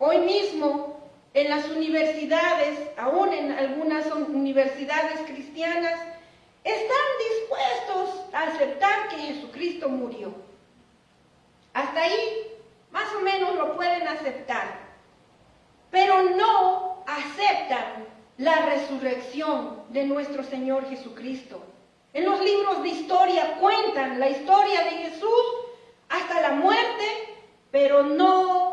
Hoy mismo en las universidades, aún en algunas universidades cristianas, están dispuestos a aceptar que Jesucristo murió. Hasta ahí más o menos lo pueden aceptar, pero no aceptan la resurrección de nuestro Señor Jesucristo. En los libros de historia cuentan la historia de Jesús hasta la muerte, pero no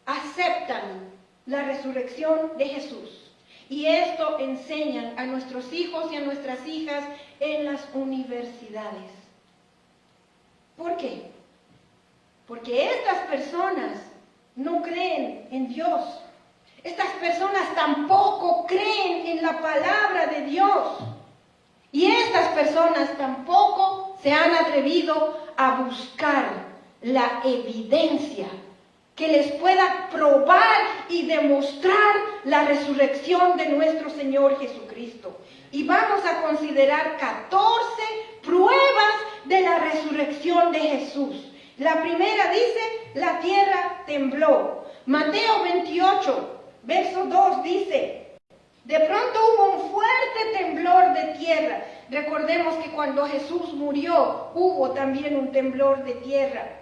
aceptan la resurrección de Jesús. Y esto enseñan a nuestros hijos y a nuestras hijas en las universidades. ¿Por qué? Porque estas personas no creen en Dios. Estas personas tampoco creen en la palabra de Dios. Y estas personas tampoco se han atrevido a buscar la evidencia que les pueda probar y demostrar la resurrección de nuestro Señor Jesucristo. Y vamos a considerar 14 pruebas de la resurrección de Jesús. La primera dice, la tierra tembló. Mateo 28, verso 2 dice, de pronto hubo un fuerte temblor de tierra. Recordemos que cuando Jesús murió, hubo también un temblor de tierra.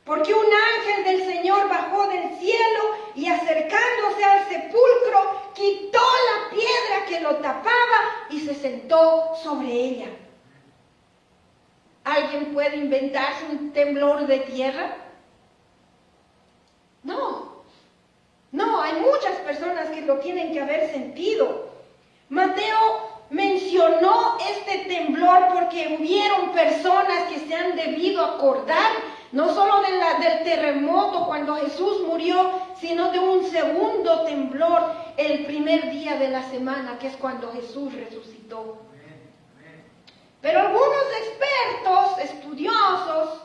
Porque un ángel del Señor bajó del cielo y acercándose al sepulcro, quitó la piedra que lo tapaba y se sentó sobre ella. ¿Alguien puede inventarse un temblor de tierra? No, hay muchas personas que lo tienen que haber sentido. Mateo mencionó este temblor porque hubieron personas que se han debido acordar, no solo del terremoto cuando Jesús murió, sino de un segundo temblor el primer día de la semana, que es cuando Jesús resucitó. Pero algunos expertos, estudiosos,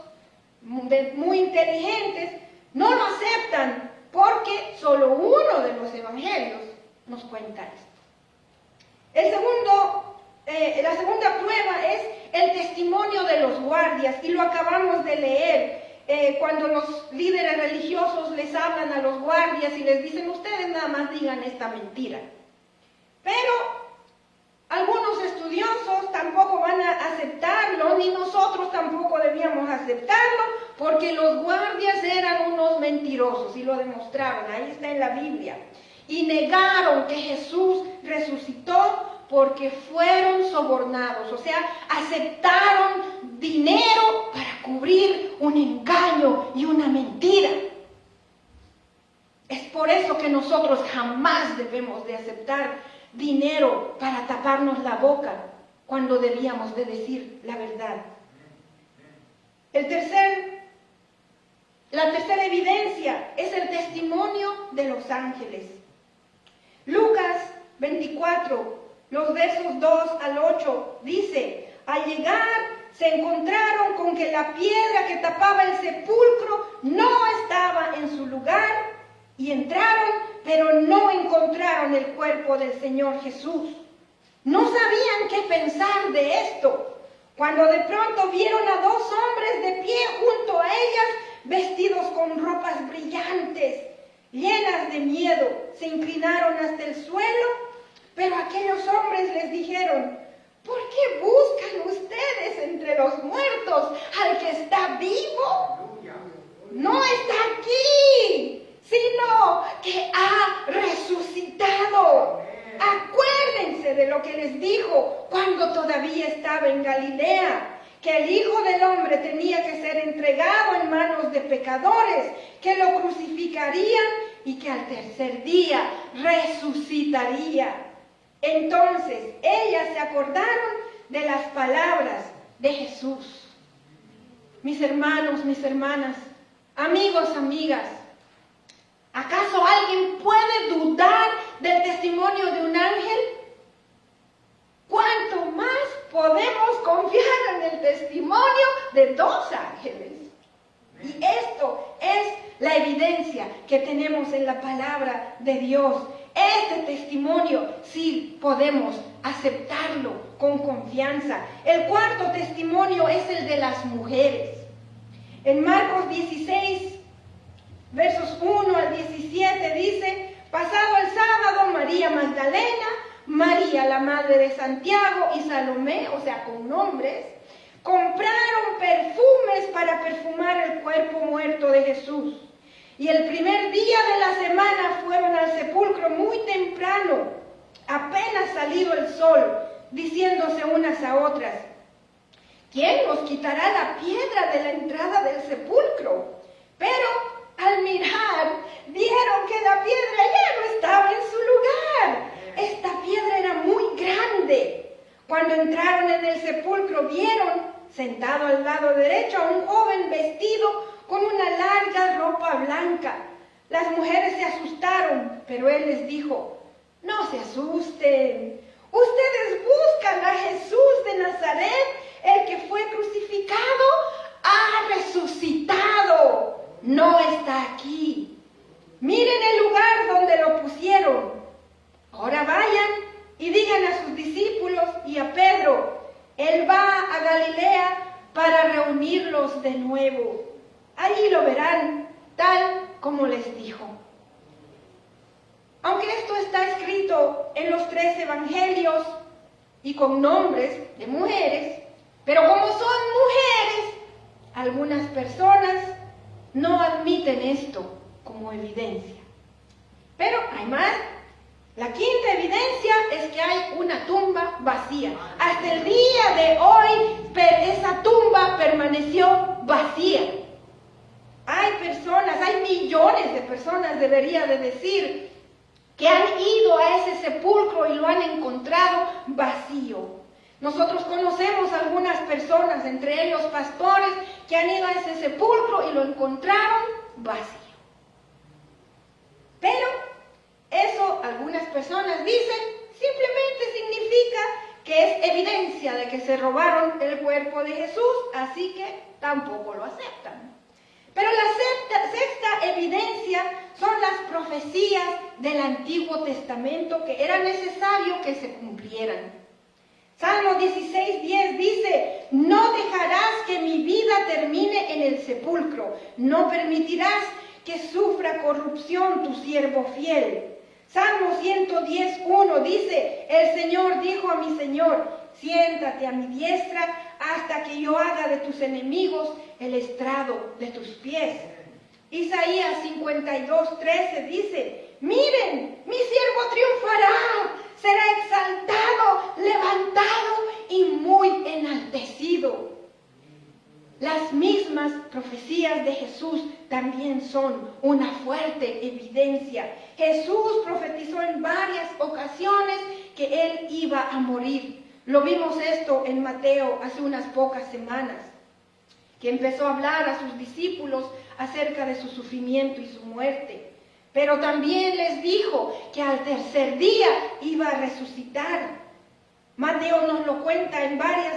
muy inteligentes, no lo aceptan porque solo uno de los evangelios nos cuenta esto. La segunda prueba es el testimonio de los guardias, y lo acabamos de leer cuando los líderes religiosos les hablan a los guardias y les dicen, ustedes nada más digan esta mentira. Pero algunos estudiosos tampoco van a aceptarlo, ni nosotros tampoco debíamos aceptarlo, porque los guardias eran unos mentirosos y lo demostraron, ahí está en la Biblia. Y negaron que Jesús resucitó porque fueron sobornados, o sea, aceptaron dinero para cubrir un engaño y una mentira. Es por eso que nosotros jamás debemos de aceptar dinero para taparnos la boca cuando debíamos de decir la verdad. La tercera evidencia es el testimonio de los ángeles. Lucas 24, los versos 2 al 8, dice, al llegar se encontraron con que la piedra que tapaba el sepulcro no estaba en su lugar, y entraron, pero no encontraron el cuerpo del Señor Jesús. No sabían qué pensar de esto, cuando de pronto vieron a dos hombres de pie junto a ellas, vestidos con ropas brillantes, llenas de miedo. Se inclinaron hasta el suelo, pero aquellos hombres les dijeron, ¿por qué buscan ustedes entre los muertos al que está vivo? No está aquí, sino que ha resucitado. Acuérdense de lo que les dijo cuando todavía estaba en Galilea, que el Hijo del Hombre tenía que ser entregado en manos de pecadores, que lo crucificarían y que al tercer día resucitaría. Entonces ellas se acordaron de las palabras de Jesús. Mis hermanos, mis hermanas, amigos, amigas, ¿acaso alguien puede dudar del testimonio de un ángel? ¿Cuánto más podemos confiar en el testimonio de dos ángeles? Y esto es la evidencia que tenemos en la palabra de Dios. Este testimonio sí podemos aceptarlo con confianza. El cuarto testimonio es el de las mujeres. En Marcos 16, versos 1 al 17, la madre de Santiago, y Salomé, o sea, con nombres, compraron perfumes para perfumar el cuerpo muerto de Jesús. Y el primer día de la semana fueron al sepulcro muy temprano, apenas salido el sol, diciéndose unas a otras: ¿quién nos quitará la piedra de la entrada del sepulcro? Pero al mirar, vieron que la piedra ya no estaba en su lugar. Esta piedra era muy grande. Cuando entraron en el sepulcro, vieron, sentado al lado derecho, a un joven vestido con una larga ropa blanca. Las mujeres se asustaron, pero él les dijo: no se asusten. Ustedes buscan a Jesús de Nazaret, el que fue crucificado. Ha resucitado. No está aquí. Miren el lugar donde lo pusieron. Ahora vayan y digan a sus discípulos y a Pedro: él va a Galilea para reunirlos de nuevo. Allí lo verán, tal como les dijo. Aunque esto está escrito en los 3 evangelios y con nombres de mujeres, pero como son mujeres, algunas personas no admiten esto como evidencia. Pero hay más. La quinta evidencia es que hay una tumba vacía. Hasta el día de hoy, esa tumba permaneció vacía. Hay personas, hay millones de personas, debería de decir, que han ido a ese sepulcro y lo han encontrado vacío. Nosotros conocemos algunas personas, entre ellos pastores, que han ido a ese sepulcro y lo encontraron vacío. Pero eso, algunas personas dicen, simplemente significa que es evidencia de que se robaron el cuerpo de Jesús, así que tampoco lo aceptan. Pero la sexta evidencia son las profecías del Antiguo Testamento que era necesario que se cumplieran. Salmo 16:10 dice: no dejarás que mi vida termine en el sepulcro, no permitirás que sufra corrupción tu siervo fiel. Salmo 110:1 dice: el Señor dijo a mi Señor: siéntate a mi diestra hasta que yo haga de tus enemigos el estrado de tus pies. Isaías 52:13 dice: miren, mi siervo triunfará, será exaltado, levantado y muy enaltecido. Las mismas profecías de Jesús también son una fuerte evidencia. Jesús profetizó en varias ocasiones que Él iba a morir. Lo vimos esto en Mateo hace unas pocas semanas, que empezó a hablar a sus discípulos acerca de su sufrimiento y su muerte. Pero también les dijo que al tercer día iba a resucitar. Mateo nos lo cuenta en varias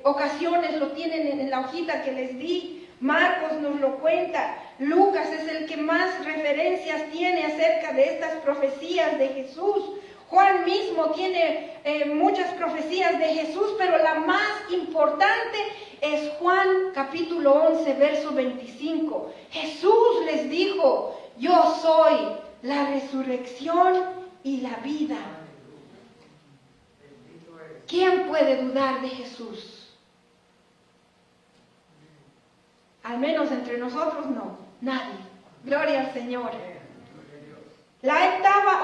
ocasiones, lo tienen en la hojita que les di. Marcos nos lo cuenta. Lucas es el que más referencias tiene acerca de estas profecías de Jesús. Juan mismo tiene muchas profecías de Jesús, pero la más importante es Juan capítulo 11, verso 25. Jesús les dijo: yo soy la resurrección y la vida. ¿Quién puede dudar de Jesús? Al menos entre nosotros no, nadie. Gloria al Señor. La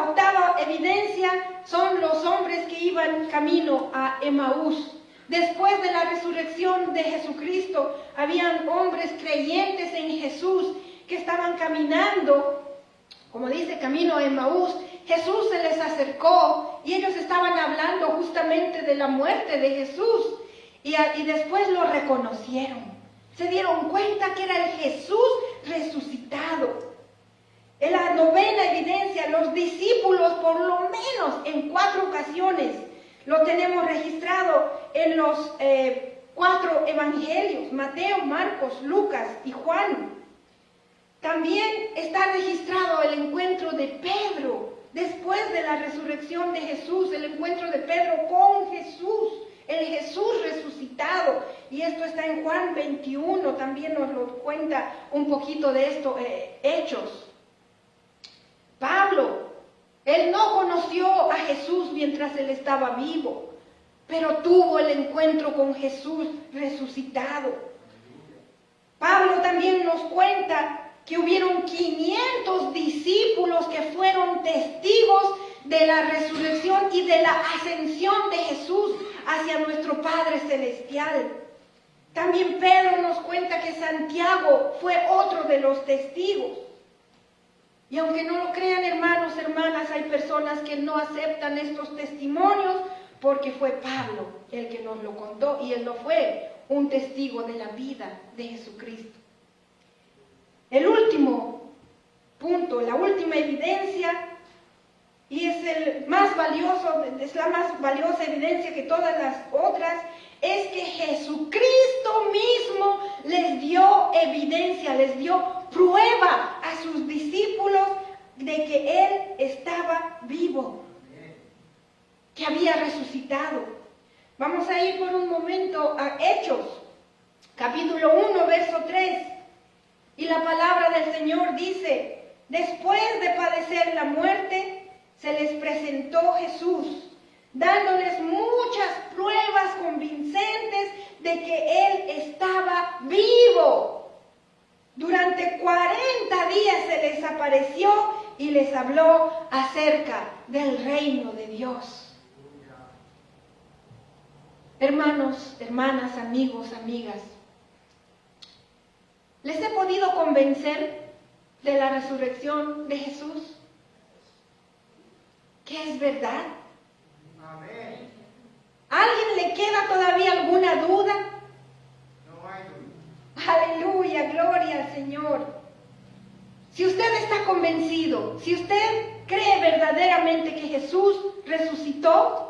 octava evidencia son los hombres que iban camino a Emaús. Después de la resurrección de Jesucristo, habían hombres creyentes en Jesús que estaban caminando, como dice, camino a Emaús. Jesús se les acercó y ellos estaban hablando justamente de la muerte de Jesús. Y después lo reconocieron. Se dieron cuenta que era el Jesús resucitado. En la novena evidencia, los discípulos, por lo menos en 4 ocasiones, lo tenemos registrado en los 4 evangelios: Mateo, Marcos, Lucas y Juan. También está registrado el encuentro de Pedro después de la resurrección de Jesús, el encuentro de Pedro con Jesús, el Jesús resucitado. Y esto está en Juan 21, también nos lo cuenta un poquito de esto, Hechos. Pablo, él no conocía conoció a Jesús mientras él estaba vivo, pero tuvo el encuentro con Jesús resucitado. Pablo también nos cuenta que hubieron 500 discípulos que fueron testigos de la resurrección y de la ascensión de Jesús hacia nuestro Padre Celestial. También Pedro nos cuenta que Santiago fue otro de los testigos. Y aunque no lo crean, hermanos, hermanas, hay personas que no aceptan estos testimonios porque fue Pablo el que nos lo contó y él no fue un testigo de la vida de Jesucristo. El último punto, la última evidencia, y es la más valiosa evidencia que todas las otras, es que Jesucristo mismo les dio evidencia, les dio prueba a sus discípulos de que Él estaba vivo, que había resucitado. Vamos a ir por un momento a Hechos, capítulo 1, verso 3. Y la palabra del Señor dice: después de padecer la muerte, se les presentó Jesús, dándoles muchas pruebas convincentes de que Él estaba vivo. Durante 40 días se les apareció y les habló acerca del reino de Dios. Hermanos, hermanas, amigos, amigas, ¿les he podido convencer de la resurrección de Jesús? ¿Que es verdad? Amén. ¿A alguien le queda todavía alguna duda? No hay duda. Aleluya, gloria al Señor. Si usted está convencido, si usted cree verdaderamente que Jesús resucitó,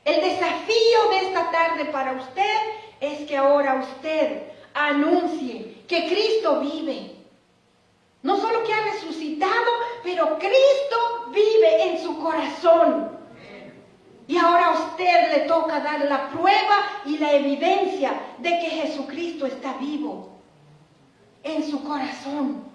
el desafío de esta tarde para usted es que ahora usted anuncie que Cristo vive. No solo que ha resucitado, pero Cristo vive en su corazón. Y ahora a usted le toca dar la prueba y la evidencia de que Jesucristo está vivo en su corazón.